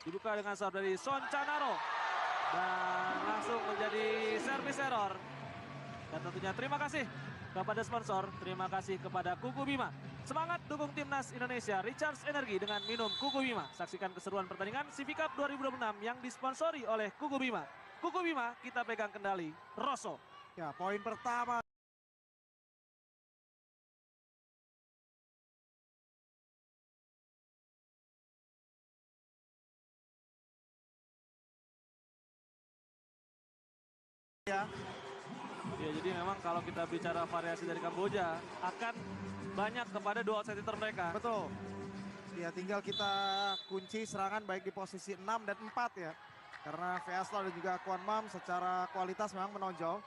Dibuka dengan serve dari Son Canaro. Dan langsung menjadi service error. Dan tentunya terima kasih kepada sponsor, terima kasih kepada Kuku Bima. Semangat dukung timnas Indonesia, Recharge Energi dengan minum Kuku Bima. Saksikan keseruan pertandingan CV Cup 2026 yang disponsori oleh Kuku Bima. Kuku Bima, kita pegang kendali. Rosso. Ya, poin pertama. Ya. Ya, jadi memang kalau kita bicara variasi dari Kamboja akan banyak kepada dua outsider mereka. Betul. Ya, tinggal kita kunci serangan baik di posisi 6 dan 4 ya. Karena Veasla dan juga Kwon Mam secara kualitas memang menonjol.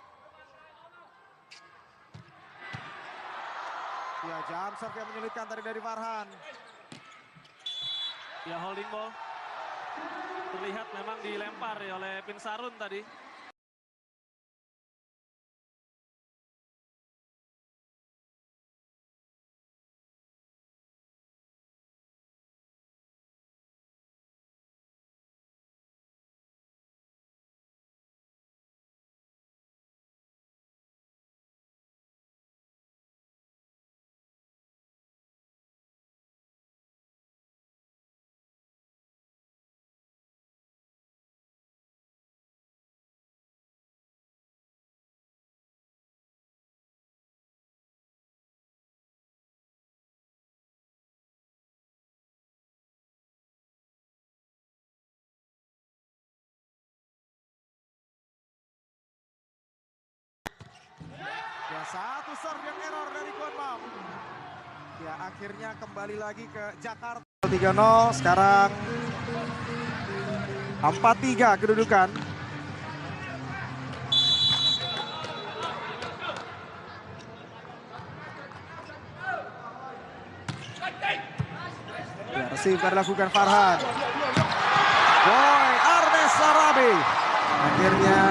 Ya, jump serve yang menyulitkan tadi dari Farhan. Ya, holding ball. Terlihat memang dilempar ya oleh Pinsarun tadi. Ya, satu serve yang error dari Kwon Mam. Ya, akhirnya kembali lagi ke Jakarta. 3-0, sekarang 4-3 kedudukan. Ya, receive dilakukan Farhan. Boy, Arnes Sarabi. Akhirnya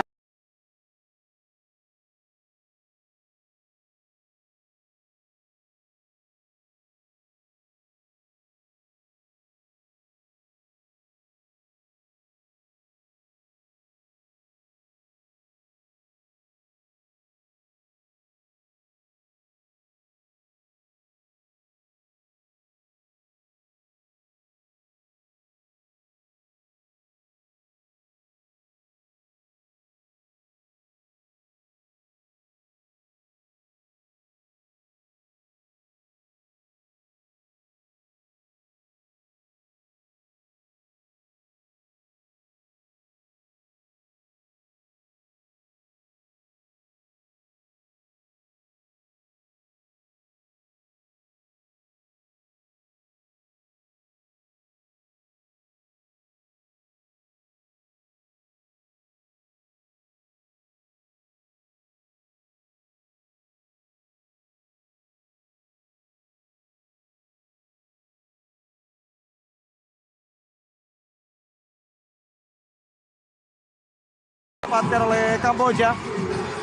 dapatkan oleh Kamboja.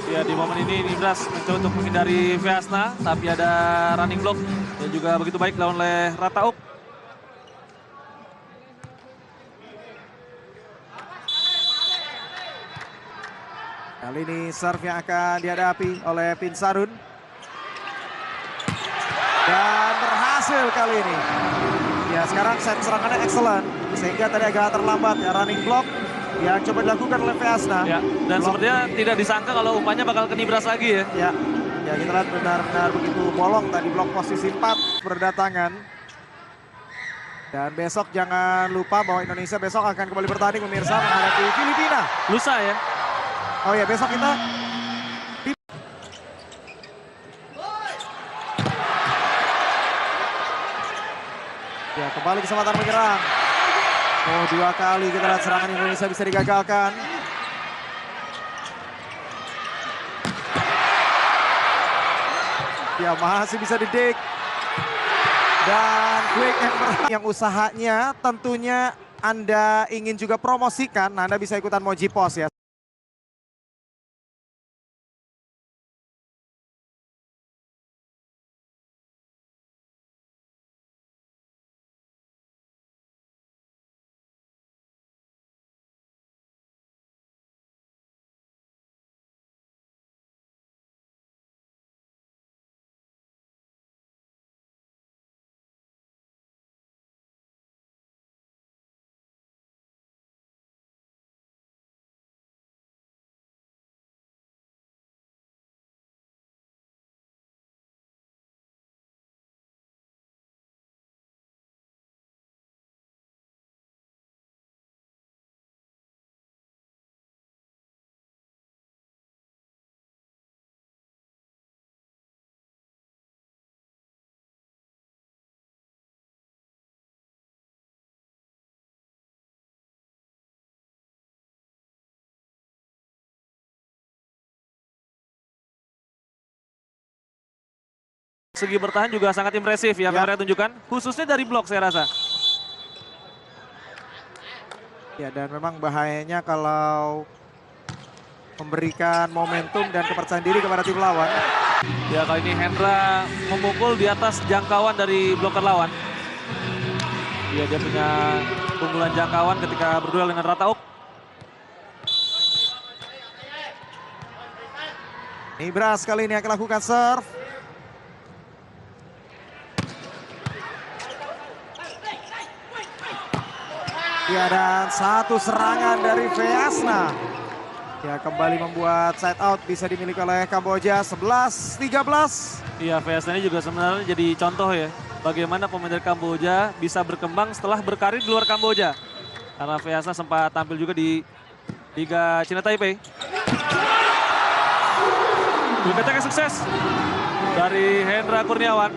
Ya, di momen ini Nibras mencoba untuk menghindari Veasna, tapi ada running block dan juga begitu baik dilawan oleh Ratauk. Kali ini serve yang akan dihadapi oleh Pinsarun. Dan berhasil kali ini. Ya, sekarang set serangannya excellent. Sehingga tadi agak terlambat ya, running block yang coba dilakukan oleh Veasna. Ya, dan Block. sepertinya tidak disangka kalau umpannya bakal ke Nibras lagi ya. Ya, ya kita lihat benar-benar begitu bolong tadi blok posisi 4 berdatangan. Dan besok jangan lupa bahwa Indonesia besok akan kembali bertanding pemirsa menghadapi Filipina. Lusa ya. Oh ya, besok kita ya kembali kesempatan menyerang. Oh, 2 kali kita lihat serangan Indonesia bisa digagalkan. Ya, masih bisa didik. Dan quick yang usahanya tentunya Anda ingin juga promosikan, Anda bisa ikutan Moji Pos ya. Segi bertahan juga sangat impresif ya, kamera tunjukkan. Khususnya dari blok saya rasa. Ya, dan memang bahayanya kalau memberikan momentum dan kepercayaan diri kepada tim lawan. Ya, kali ini Hendra memukul di atas jangkauan dari bloker lawan. Ya, dia punya keunggulan jangkauan ketika berduel dengan Ratauk. Nibras kali ini akan lakukan serve. Ya, dan satu serangan dari Feasna. Ya, kembali membuat side out bisa dimiliki oleh Kamboja 11-13. Iya, Feasna ini juga sebenarnya jadi contoh ya. Bagaimana pemain dari Kamboja bisa berkembang setelah berkarir di luar Kamboja. Karena Feasna sempat tampil juga di Liga Cina Taipei. Berkata sukses dari Hendra Kurniawan.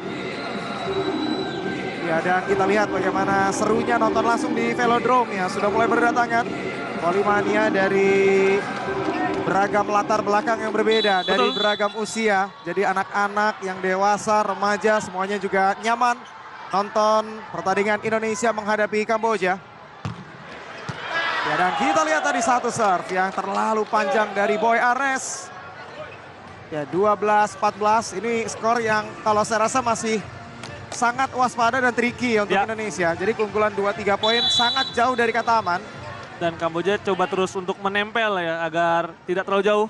Ya, dan kita lihat bagaimana serunya nonton langsung di Velodrome ya. Sudah mulai berdatangan Volley-mania dari beragam latar belakang yang berbeda. Dari beragam usia. Jadi anak-anak, yang dewasa, remaja semuanya juga nyaman nonton pertandingan Indonesia menghadapi Kamboja. Ya, dan kita lihat tadi satu serve yang terlalu panjang dari Boy Ares. Ya, 12-14 ini skor yang kalau saya rasa masih sangat waspada dan tricky untuk Indonesia. Jadi keunggulan 2-3 poin sangat jauh dari kata aman. Dan Kamboja coba terus untuk menempel ya agar tidak terlalu jauh.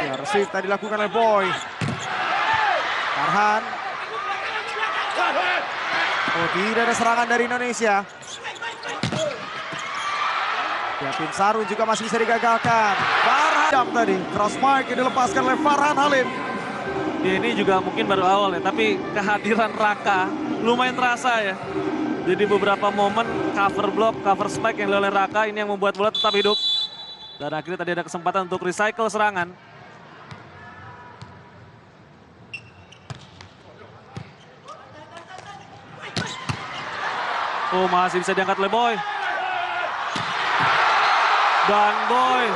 Ya, receive tadi dilakukan oleh Boy. Farhan. Oh, tidak ada serangan dari Indonesia. Ya, Tim Sarun juga masih bisa digagalkan. Farhan jam tadi. Cross mark yang dilepaskan oleh Farhan Halim. Ya, ini juga mungkin baru awal ya, tapi kehadiran Raka lumayan terasa ya. Jadi beberapa momen cover block, cover spike yang dilakukan oleh Raka ini yang membuat bola tetap hidup. Dan akhirnya tadi ada kesempatan untuk recycle serangan. Oh, masih bisa diangkat oleh Boy. Dan Boy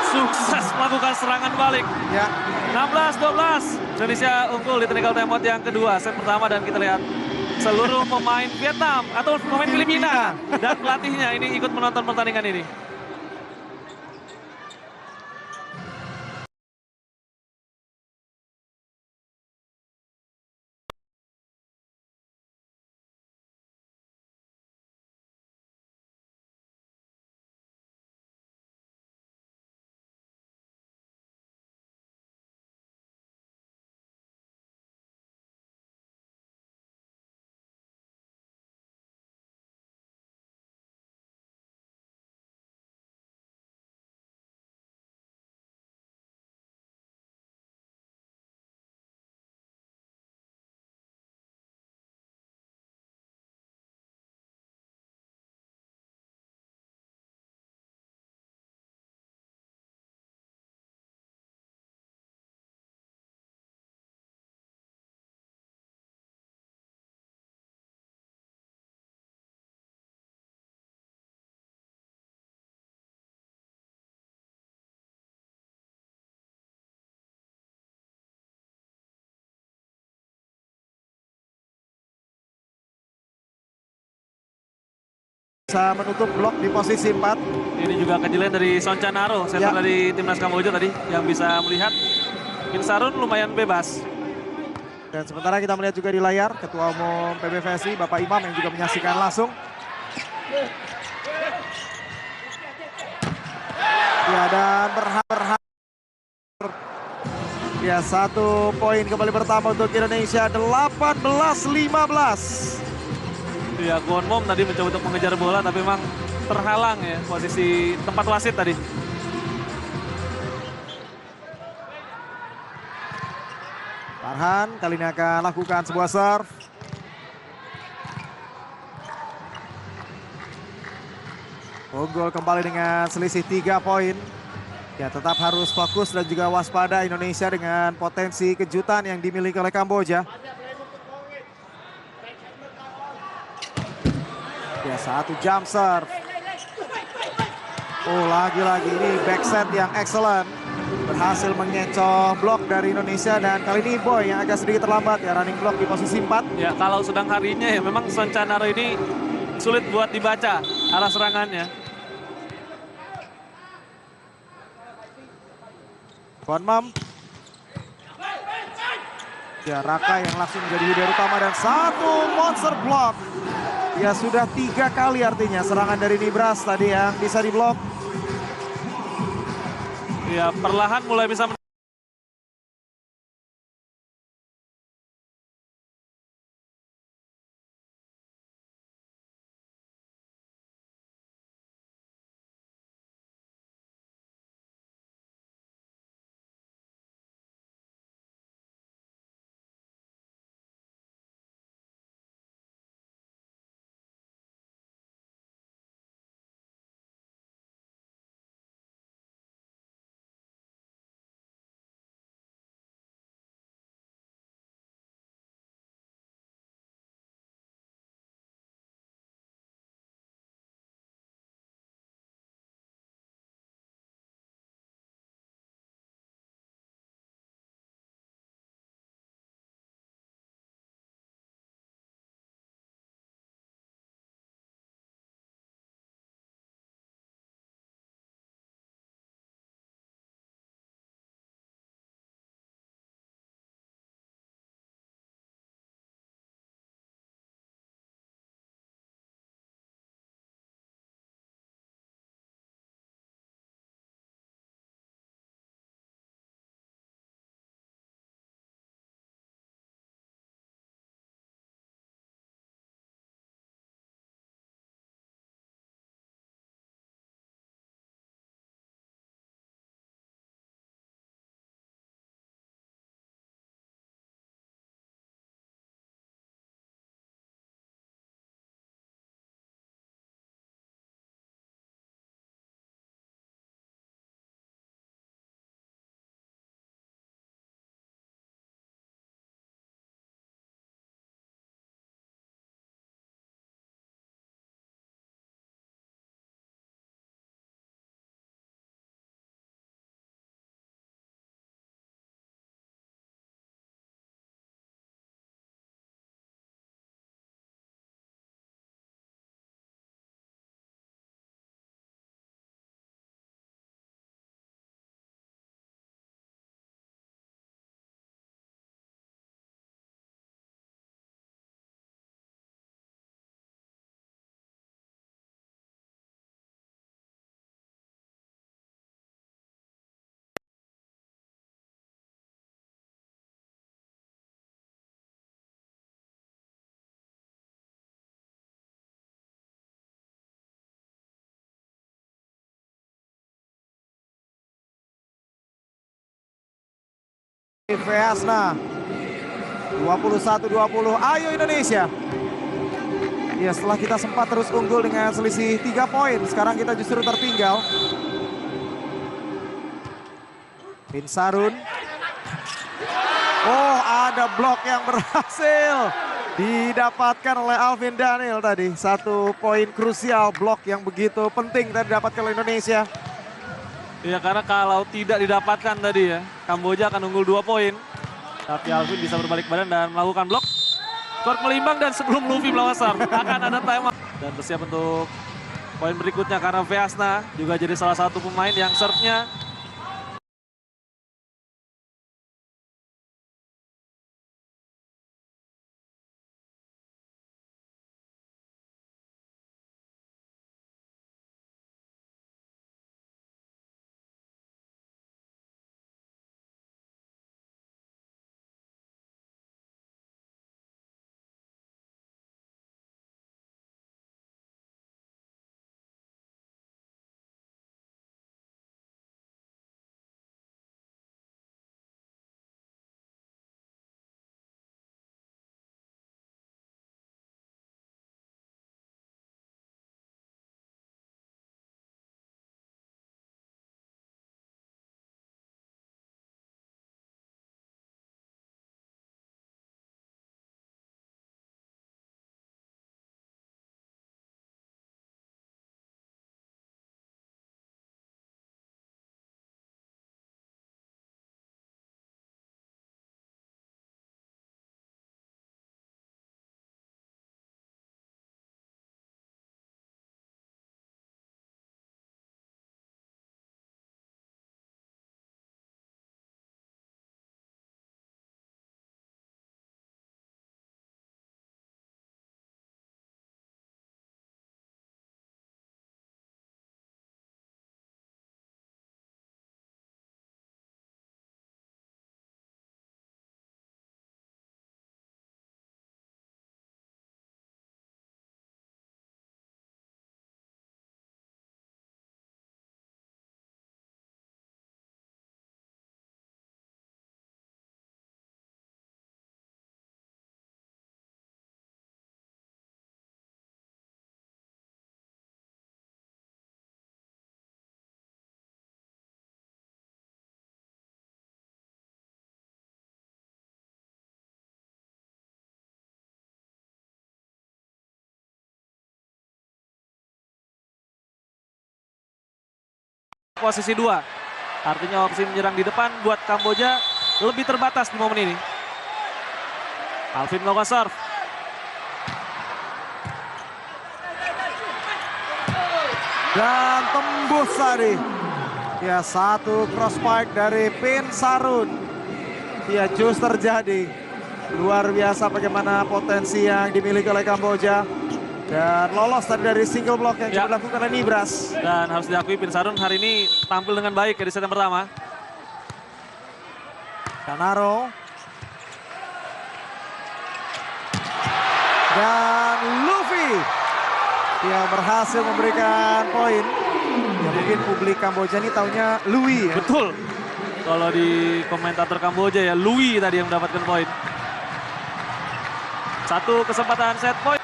sukses melakukan serangan balik. Ya. 16-12. Indonesia unggul di technical timeout yang kedua set pertama, dan kita lihat seluruh pemain Vietnam atau pemain Filipina dan pelatihnya ini ikut menonton pertandingan ini. Bisa menutup blok di posisi 4. Ini juga kejelian dari Son Chanaro, center dari timnas Kamboja tadi yang bisa melihat Kim Sarun lumayan bebas. Dan sementara kita melihat juga di layar Ketua Umum PBVSI Bapak Imam yang juga menyaksikan langsung. Ya, dan berharap ya, 1 poin kembali pertama untuk Indonesia, 18-15. Ya, Kwon Mom tadi mencoba untuk mengejar bola tapi memang terhalang ya posisi tempat wasit tadi. Farhan kali ini akan lakukan sebuah serve. Unggul kembali dengan selisih 3 poin. Ya, tetap harus fokus dan juga waspada Indonesia dengan potensi kejutan yang dimiliki oleh Kamboja. Ya, 1 jump serve. Oh, lagi-lagi ini back set yang excellent. berhasil mengecoh blok dari Indonesia dan kali ini Boy yang agak sedikit terlambat ya running block di posisi 4. Ya kalau sedang harinya ya memang Son Canaro ini sulit buat dibaca arah serangannya. Konmam. Ya Raka yang langsung menjadi leader utama dan satu monster block. Ya sudah 3 kali artinya serangan dari Nibras tadi yang bisa diblok. Ya perlahan mulai bisa Veasna 21-20, ayo Indonesia. Ya setelah kita sempat terus unggul dengan selisih 3 poin, sekarang kita justru tertinggal. Pinsarun. Oh ada blok yang berhasil didapatkan oleh Alvin Daniel tadi. 1 poin krusial, blok yang begitu penting tadi didapatkan oleh Indonesia. ya karena kalau tidak didapatkan tadi ya Kamboja akan unggul 2 poin. Tapi Alvin bisa berbalik badan dan melakukan blok. Skor melimbang dan sebelum Luffy melawasar akan ada time out. Dan bersiap untuk poin berikutnya karena Veasna juga jadi salah satu pemain yang serve-nya posisi 2. Artinya opsi menyerang di depan buat Kamboja lebih terbatas di momen ini. Alvin melakukan serve. Dan tembus tadi. Ya, satu cross pike dari Pin Sarun. Ya, jus terjadi. Luar biasa bagaimana potensi yang dimiliki oleh Kamboja. Dan lolos tadi dari single block yang coba dilakukan oleh Nibras. Dan harus diakui Pin Sarun hari ini tampil dengan baik ya di set yang pertama. Canaro. Dan Luffy. Dia berhasil memberikan poin. Ya, mungkin publik Kamboja ini taunya Louis ya. Betul. Kalau di komentator Kamboja ya Louis tadi yang mendapatkan poin. Satu kesempatan set point.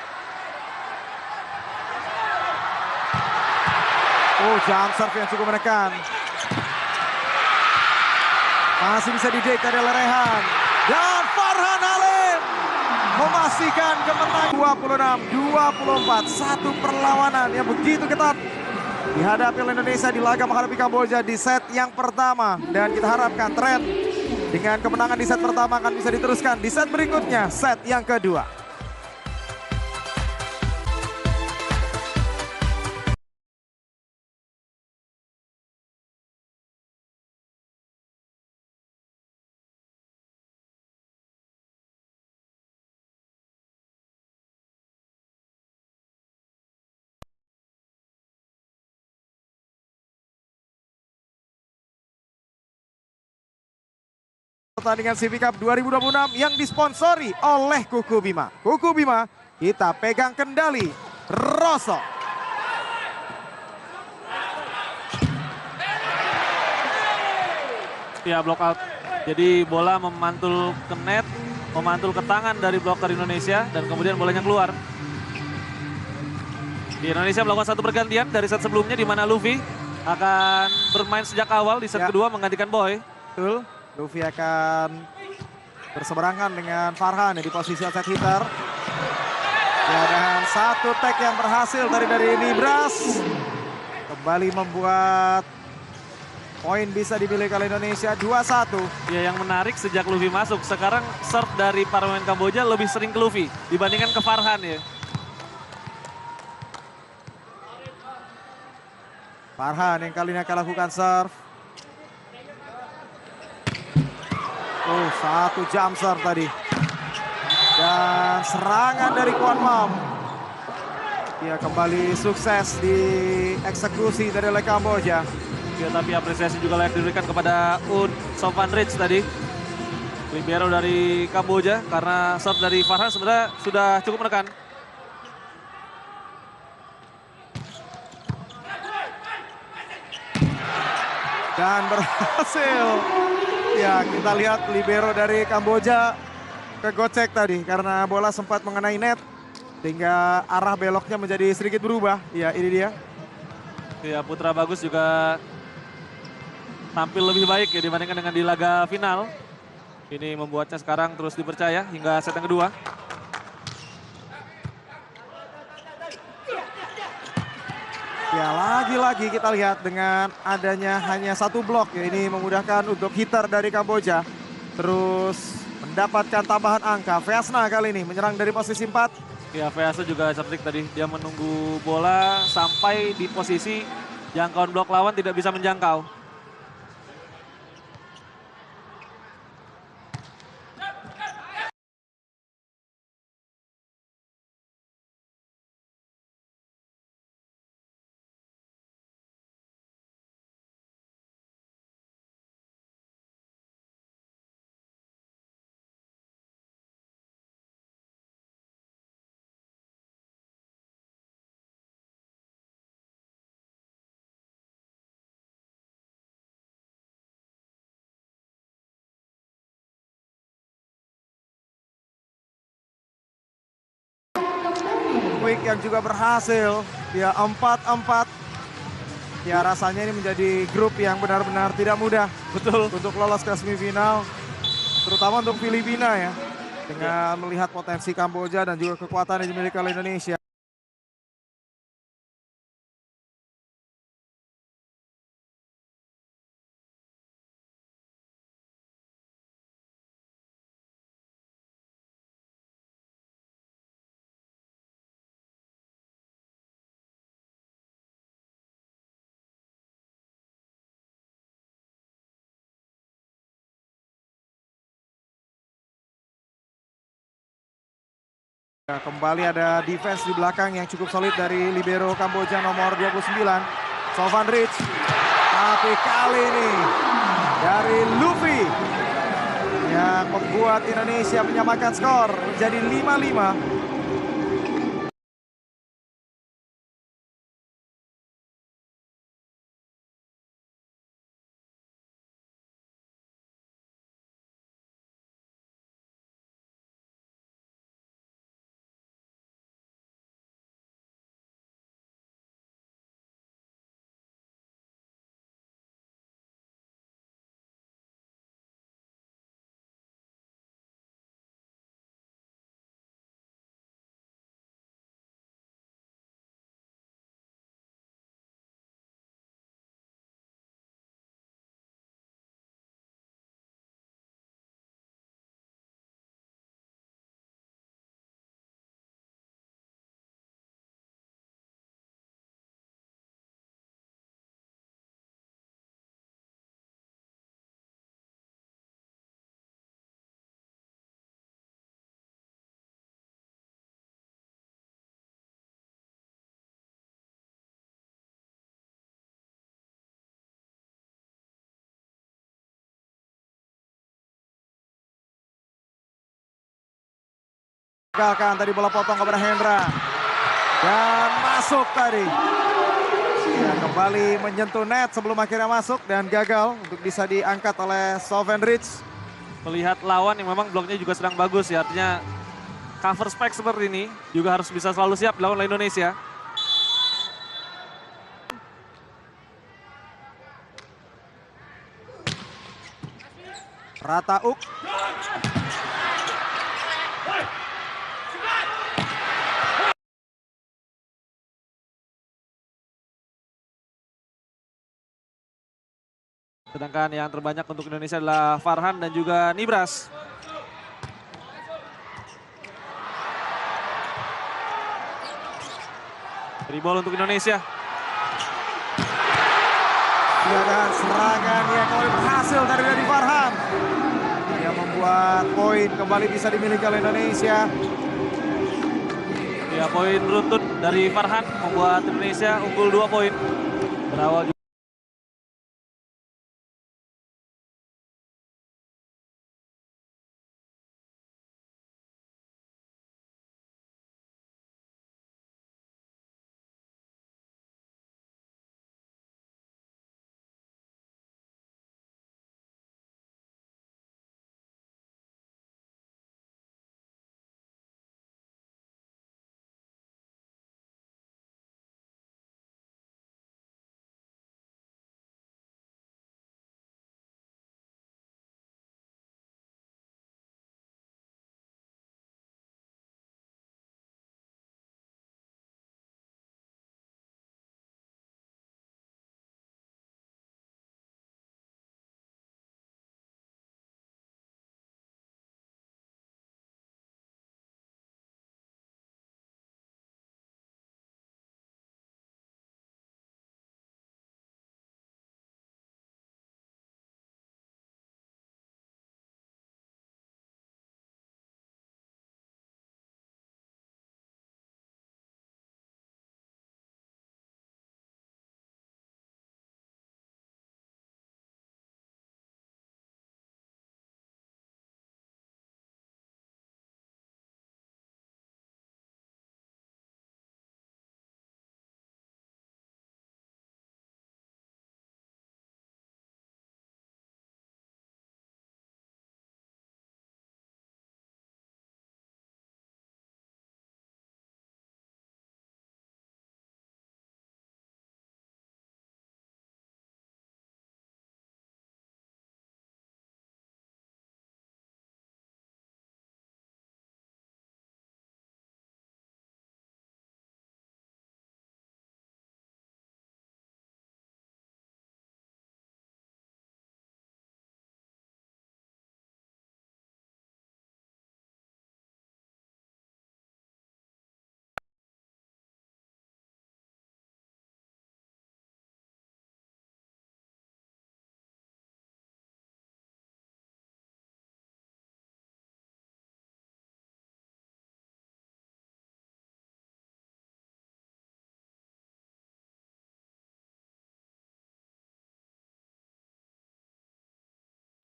Oh, jump serve yang cukup menekan. Masih bisa didek dari Rehan. Dan Farhan Halim memastikan kemenangan 26-24. Satu perlawanan yang begitu ketat dihadapi oleh Indonesia di laga menghadapi Kamboja di set yang pertama. Dan kita harapkan tren dengan kemenangan di set pertama akan bisa diteruskan di set berikutnya, set yang kedua. Pertandingan CV Cup 2026 yang disponsori oleh Kuku Bima. Kuku Bima, kita pegang kendali. Rosso. Ya, block out. Jadi bola memantul ke net, memantul ke tangan dari blocker Indonesia dan kemudian bolanya keluar. Di Indonesia melakukan satu pergantian dari set sebelumnya di mana Luffy akan bermain sejak awal di set kedua menggantikan Boy. Betul. Luffy akan berseberangan dengan Farhan di posisi set hitter. Ya, dan satu tag yang berhasil dari Nibras. Kembali membuat poin bisa dimiliki oleh Indonesia 2-1. Ya, yang menarik sejak Luffy masuk, sekarang serve dari para pemain Kamboja lebih sering ke Luffy dibandingkan ke Farhan ya. Farhan yang kali ini akan lakukan serve. Oh, satu jump serve tadi. Dan serangan dari Kwan Mam. Ya, kembali sukses di eksekusi dari oleh Kamboja. Ya, tapi apresiasi juga layak diberikan kepada Un Sofan Rich tadi. Libero dari Kamboja karena serve dari Farhan sebenarnya sudah cukup menekan. Dan berhasil. Ya, kita lihat libero dari Kamboja kegocek tadi karena bola sempat mengenai net sehingga arah beloknya menjadi sedikit berubah. Ya, ini dia. Ya, Putra Bagus juga tampil lebih baik ya dibandingkan dengan di laga final. Ini membuatnya sekarang terus dipercaya hingga set yang kedua. Ya, lagi-lagi kita lihat dengan adanya hanya satu blok ya, ini memudahkan untuk hitter dari Kamboja terus mendapatkan tambahan angka. Veasna kali ini menyerang dari posisi 4. Ya, Veasna juga cerdik tadi, dia menunggu bola sampai di posisi jangkauan blok lawan tidak bisa menjangkau. Quick yang juga berhasil, ya 4-4. Ya, rasanya ini menjadi grup yang benar-benar tidak mudah. Betul. Untuk lolos ke semifinal, terutama untuk Filipina ya. Dengan melihat potensi Kamboja dan juga kekuatan yang dimiliki oleh Indonesia. Ya, kembali ada defense di belakang yang cukup solid dari libero Kamboja nomor 29, Sofan Rich. Tapi kali ini dari Luffy yang membuat Indonesia menyamakan skor menjadi 5-5. Gagalkan tadi bola potong kepada Hendra. Dan masuk tadi. Ya, kembali menyentuh net sebelum akhirnya masuk dan gagal untuk bisa diangkat oleh Sofan Rich. Melihat lawan yang memang bloknya juga sedang bagus ya, artinya cover spike seperti ini juga harus bisa selalu siap dilakukan oleh Indonesia. Ratauk. Sedangkan yang terbanyak untuk Indonesia adalah Farhan dan juga Nibras. Dribble untuk Indonesia. Ya, dan serangan yang kembali berhasil dari Farhan. Yang membuat poin kembali bisa dimiliki oleh Indonesia. Ya, poin runtut dari Farhan membuat Indonesia unggul 2 poin. Berawal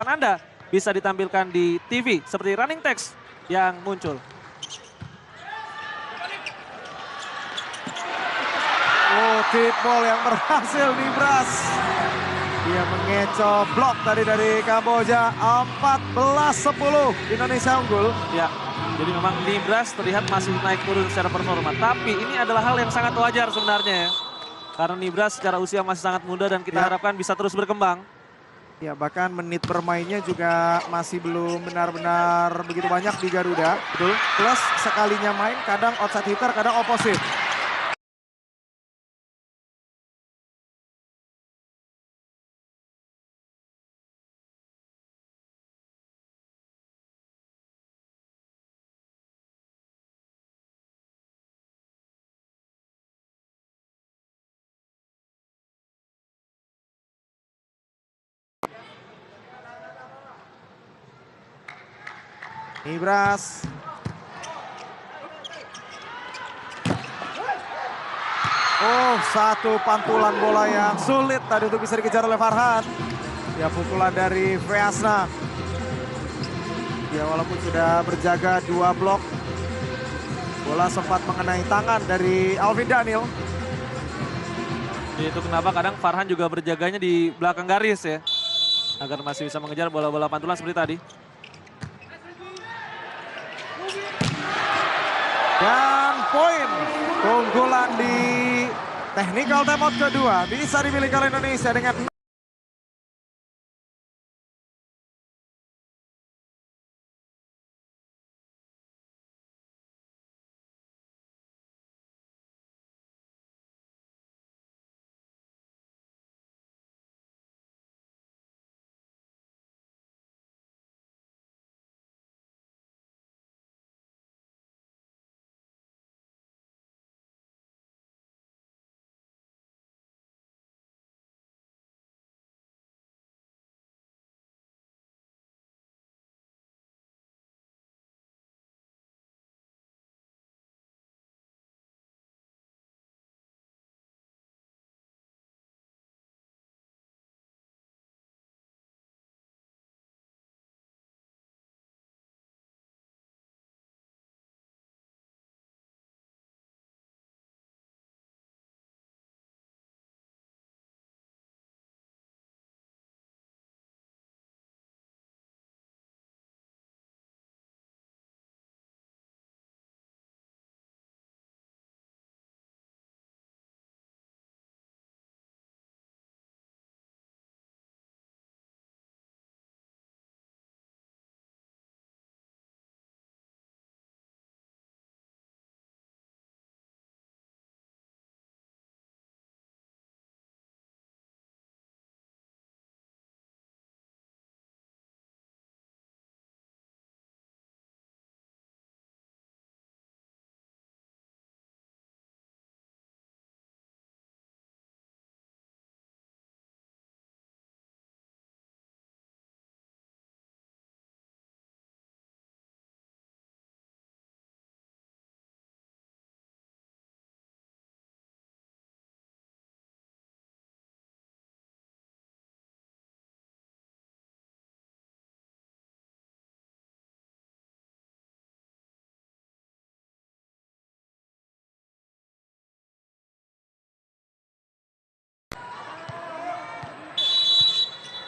Anda bisa ditampilkan di TV seperti running text yang muncul. Oh, tip ball yang berhasil Nibras. Dia mengecoh blok tadi dari Kamboja. 14-10 Indonesia unggul. Ya, jadi memang Nibras terlihat masih naik turun secara performa. Tapi ini adalah hal yang sangat wajar sebenarnya ya. Karena Nibras secara usia masih sangat muda dan kita harapkan bisa terus berkembang. Ya, bahkan menit bermainnya juga masih belum benar-benar begitu banyak di Garuda. Betul. Plus sekalinya main kadang outside hitter, kadang opposite. Nibras. Oh, satu pantulan bola yang sulit tadi untuk bisa dikejar oleh Farhan. Ya, pukulan dari Freasna. Ya, walaupun sudah berjaga 2 blok, bola sempat mengenai tangan dari Alvin Daniel. Itu kenapa kadang Farhan juga berjaganya di belakang garis ya. Agar masih bisa mengejar bola-bola pantulan seperti tadi. Dan poin keunggulan di technical timeout kedua bisa dimiliki oleh Indonesia dengan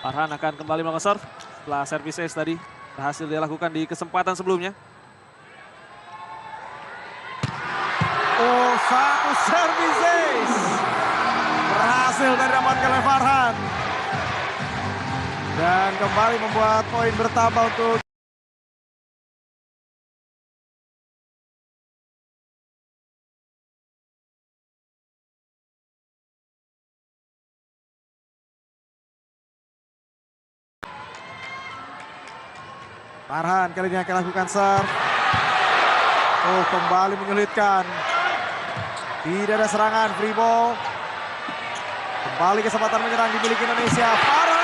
Farhan akan kembali melakukan serve setelah service ace tadi berhasil dia lakukan di kesempatan sebelumnya. oh, satu service ace berhasil dari didapatkan oleh Farhan dan kembali membuat poin bertambah untuk Farhan. Kali ini akan lakukan serve. Oh, kembali menyulitkan. Tidak ada serangan, free ball. Kembali kesempatan menyerang dimiliki Indonesia. Farhan.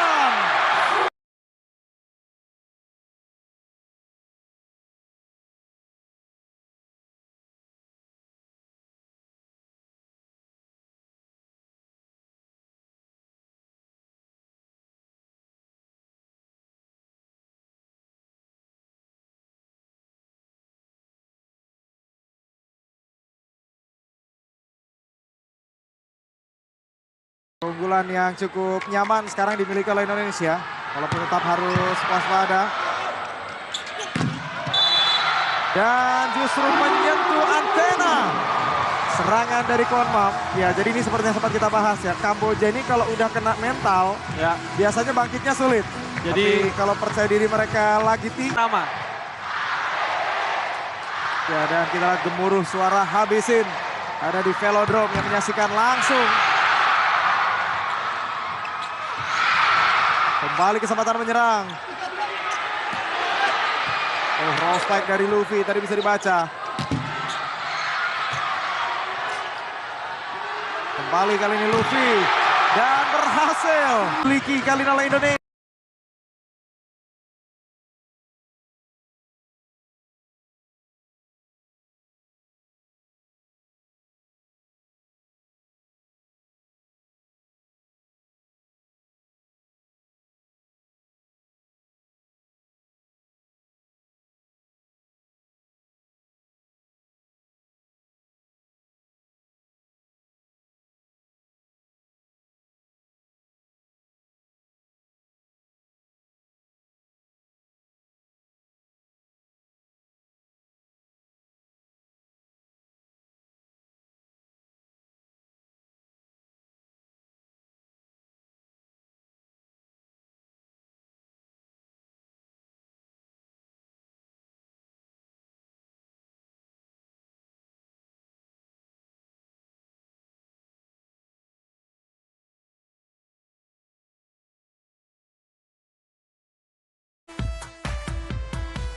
Keunggulan yang cukup nyaman sekarang dimiliki oleh Indonesia. Walaupun tetap harus waspada. Dan justru menyentuh antena. Serangan dari Konmam. Ya, jadi ini seperti yang sempat kita bahas ya. Kamboja ini kalau udah kena mental, ya biasanya bangkitnya sulit. Jadi tapi kalau percaya diri mereka lagi tinggi. Nama. Ya, dan kita lihat gemuruh suara habisin. Ada di Velodrome yang menyaksikan langsung. Kembali kesempatan menyerang. Oh, roll spike dari Luffy tadi bisa dibaca. Kembali kali ini Luffy. Dan berhasil. Miliki kali ini oleh Indonesia.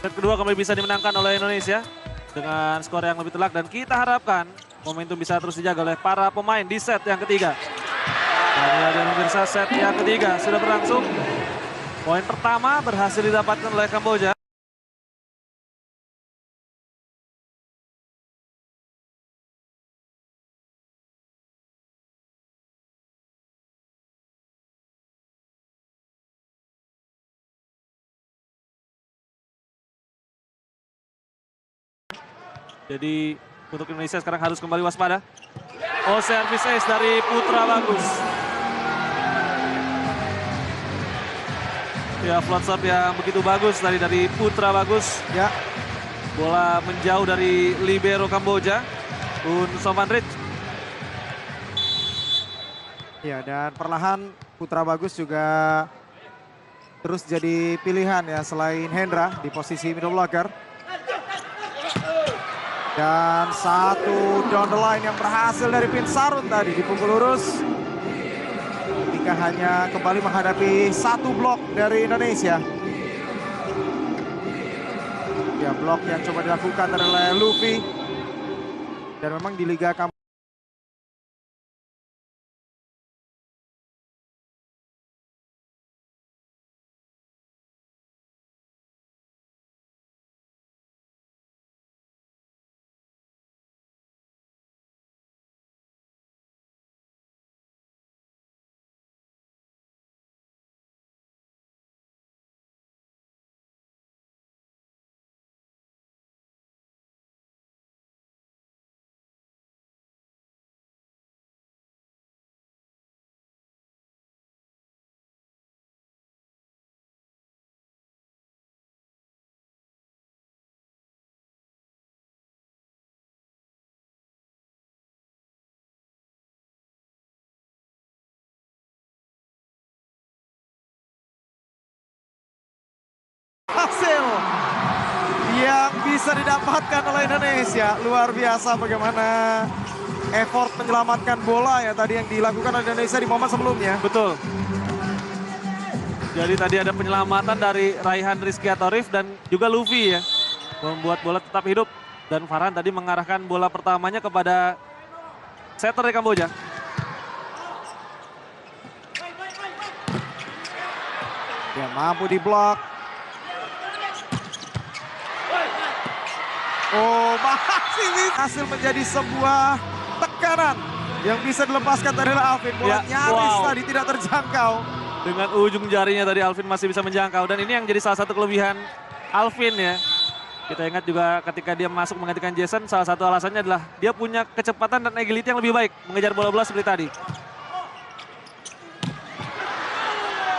Set kedua kembali bisa dimenangkan oleh Indonesia dengan skor yang lebih telak dan kita harapkan momentum bisa terus dijaga oleh para pemain di set yang ketiga. Dan pemirsa, set yang ketiga sudah berlangsung. Poin pertama berhasil didapatkan oleh Kamboja. Jadi untuk Indonesia sekarang harus kembali waspada. Oh, service ace dari Putra Bagus. Ya, float shot yang begitu bagus tadi dari Putra Bagus. Ya. Bola menjauh dari libero Kamboja. Somanrit. Ya, dan perlahan Putra Bagus juga terus jadi pilihan ya selain Hendra di posisi middle blocker. Dan satu down the line yang berhasil dari Pinsarun tadi dipukul lurus. Ketika hanya kembali menghadapi satu blok dari Indonesia. Ya, blok yang coba dilakukan oleh Luffy. Dan memang di Liga Kamboja. Hasil yang bisa didapatkan oleh Indonesia. Luar biasa bagaimana effort menyelamatkan bola ya tadi yang dilakukan oleh Indonesia di momen sebelumnya. Betul. Jadi tadi ada penyelamatan dari Raihan Rizky Atorif dan juga Luffy ya. Membuat bola tetap hidup. Dan Farhan tadi mengarahkan bola pertamanya kepada setter dari Kamboja. Ya, mampu diblok. Oh, masih hasil menjadi sebuah tekanan yang bisa dilepaskan dari Alvin. Bola nyaris tadi tidak terjangkau. Dengan ujung jarinya tadi Alvin masih bisa menjangkau. Dan ini yang jadi salah satu kelebihan Alvin ya. Kita ingat juga ketika dia masuk menggantikan Jason, salah satu alasannya adalah dia punya kecepatan dan agility yang lebih baik mengejar bola-bola seperti tadi.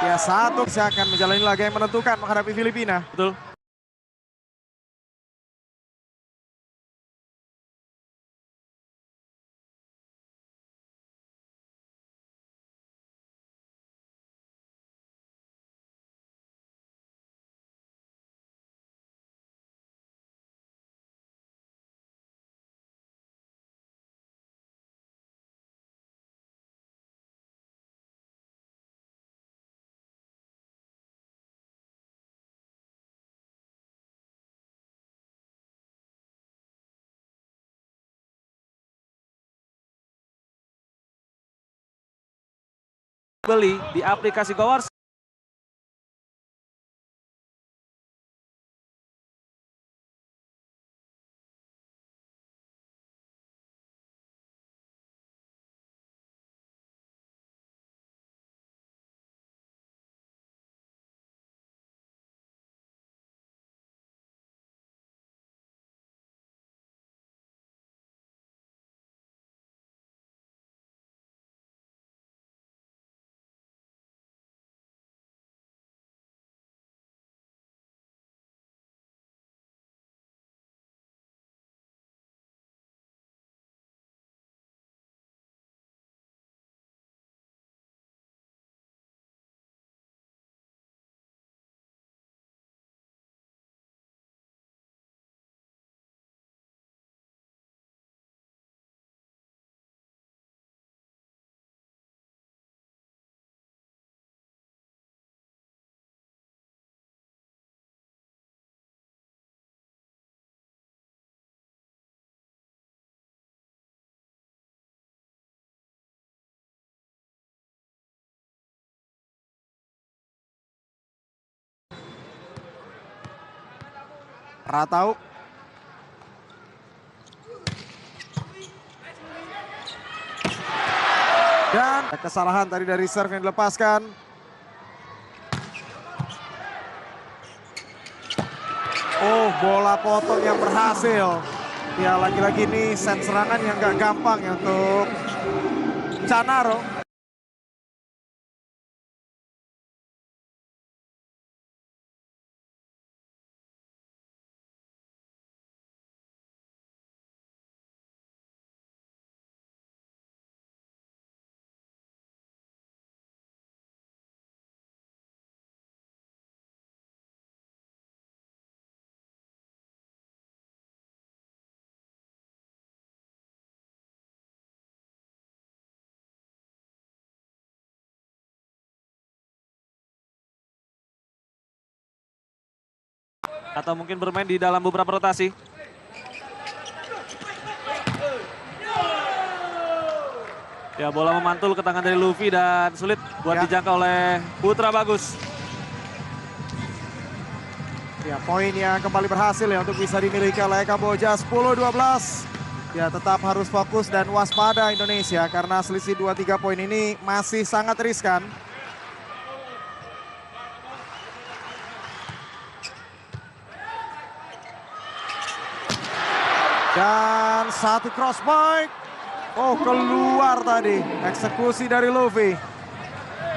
Ya, satu akan menjalani laga yang menentukan menghadapi Filipina. Betul. Beli di aplikasi Gowars. Ratau. Dan kesalahan tadi dari serve yang dilepaskan. Oh, bola potong yang berhasil. Ya, lagi-lagi ini set serangan yang gak gampang ya untuk Canaro. Atau mungkin bermain di dalam beberapa rotasi. Ya, bola memantul ke tangan dari Luffy dan sulit buat dijangkau oleh Putra Bagus. Ya, poin yang kembali berhasil ya untuk bisa dimiliki oleh Kamboja 10-12. Ya, tetap harus fokus dan waspada Indonesia karena selisih 2-3 poin ini masih sangat riskan. Dan satu cross point. Oh, keluar tadi. Eksekusi dari Luffy.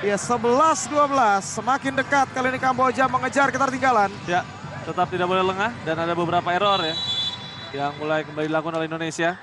Ya, 11-12. Semakin dekat kali ini Kamboja mengejar ketertinggalan. Ya, tetap tidak boleh lengah dan ada beberapa error ya yang mulai kembali dilakukan oleh Indonesia.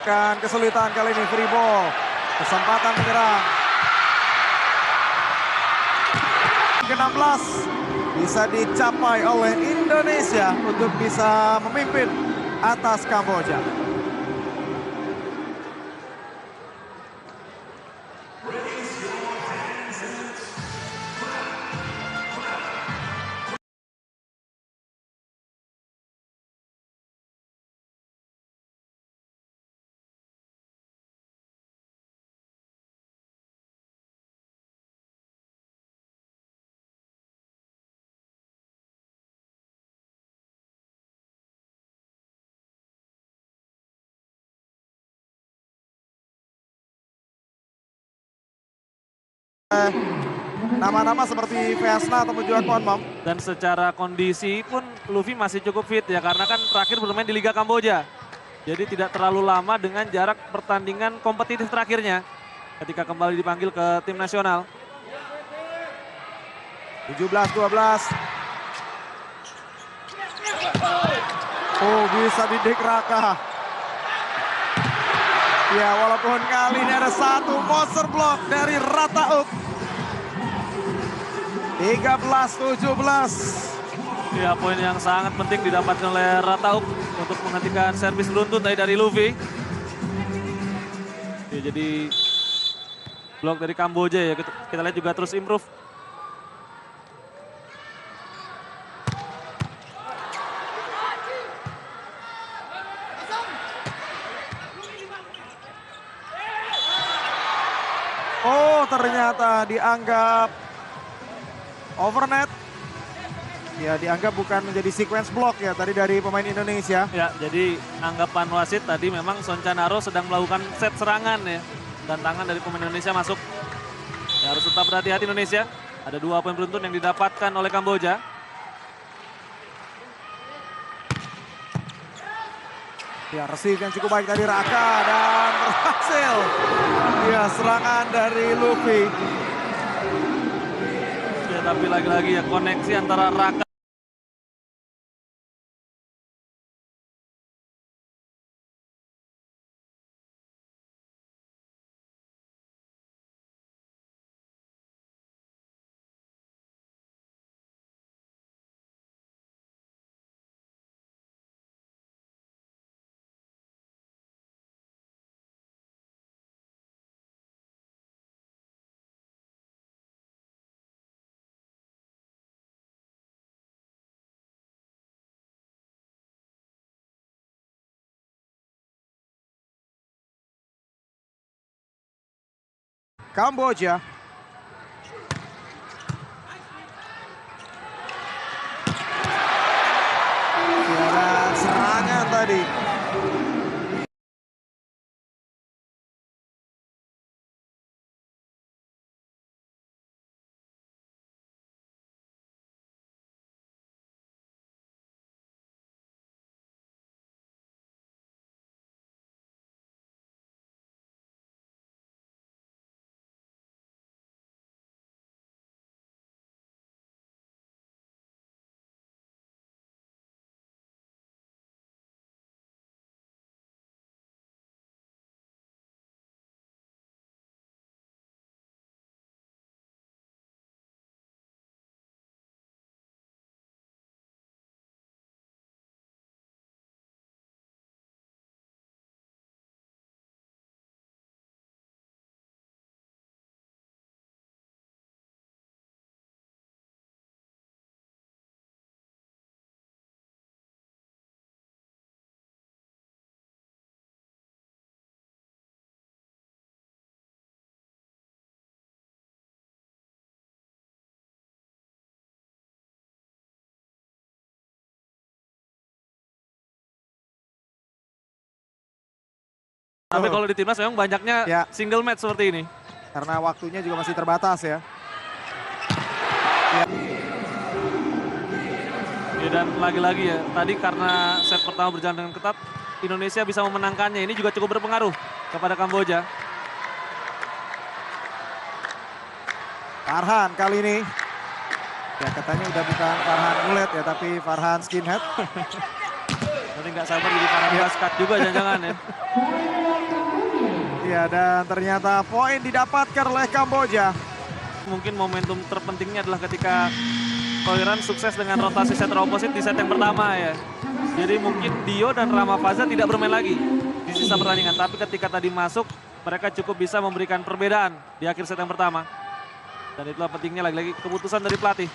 Kesulitan kali ini free ball. Kesempatan menyerang. Ke-16 bisa dicapai oleh Indonesia untuk bisa memimpin atas Kamboja. Nama-nama seperti Vesna atau juga Konmom. Dan secara kondisi pun Luffy masih cukup fit ya, karena kan terakhir bermain di Liga Kamboja. Jadi tidak terlalu lama dengan jarak pertandingan kompetitif terakhirnya ketika kembali dipanggil ke tim nasional. 17-12. Oh, bisa didik Raka. Ya, walaupun kali ini ada satu monster block dari Ratauk. 13-17. Ya, poin yang sangat penting didapatkan oleh Ratauk untuk menghentikan servis beruntun tadi dari Luffy. Ya, jadi blok dari Kamboja ya, kita lihat juga terus improve. Oh, ternyata dianggap overnet. Ya, dianggap bukan menjadi sequence block ya tadi dari pemain Indonesia. Ya, jadi anggapan wasit tadi memang Soncanaro sedang melakukan set serangan ya. Dan tangan dari pemain Indonesia masuk. Ya, harus tetap berhati-hati Indonesia. Ada 2 poin beruntun yang didapatkan oleh Kamboja. Ya, receive yang cukup baik dari Raka dan berhasil. Ya, serangan dari Luffy. Ya, tapi lagi-lagi ya koneksi antara Raka. Kamboja. Ya, dan serangan tadi. Tapi kalau di timnas memang banyaknya ya, single match seperti ini. Karena waktunya juga masih terbatas ya. Ya, dan lagi-lagi ya, tadi karena set pertama berjalan dengan ketat, Indonesia bisa memenangkannya. Ini juga cukup berpengaruh kepada Kamboja. Farhan kali ini. Ya, katanya udah bukan Farhan Mulet ya, tapi Farhan Skinhead. Tapi nggak sabar jadi Farhan Baskat juga jangan-jangan ya. Ya, dan ternyata poin didapatkan oleh Kamboja. Mungkin momentum terpentingnya adalah ketika Koiran sukses dengan rotasi setter opposite di set yang pertama ya. Jadi mungkin Dio dan Ramafaza tidak bermain lagi di sisa pertandingan. Tapi ketika tadi masuk, mereka cukup bisa memberikan perbedaan di akhir set yang pertama. Dan itulah pentingnya lagi-lagi keputusan dari pelatih.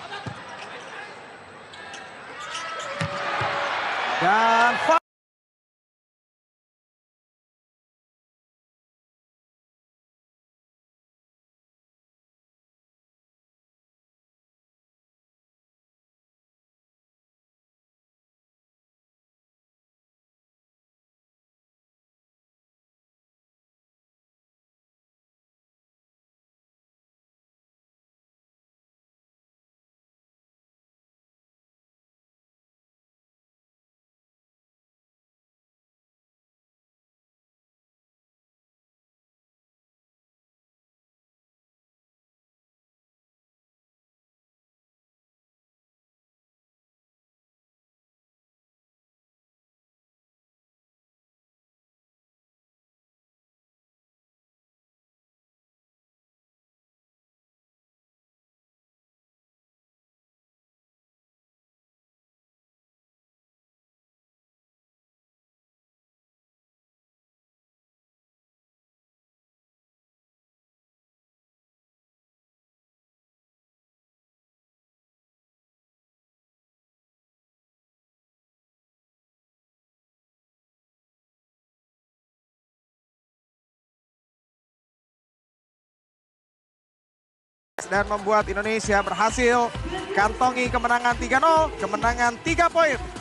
Dan membuat Indonesia berhasil kantongi kemenangan 3-0, kemenangan 3 poin.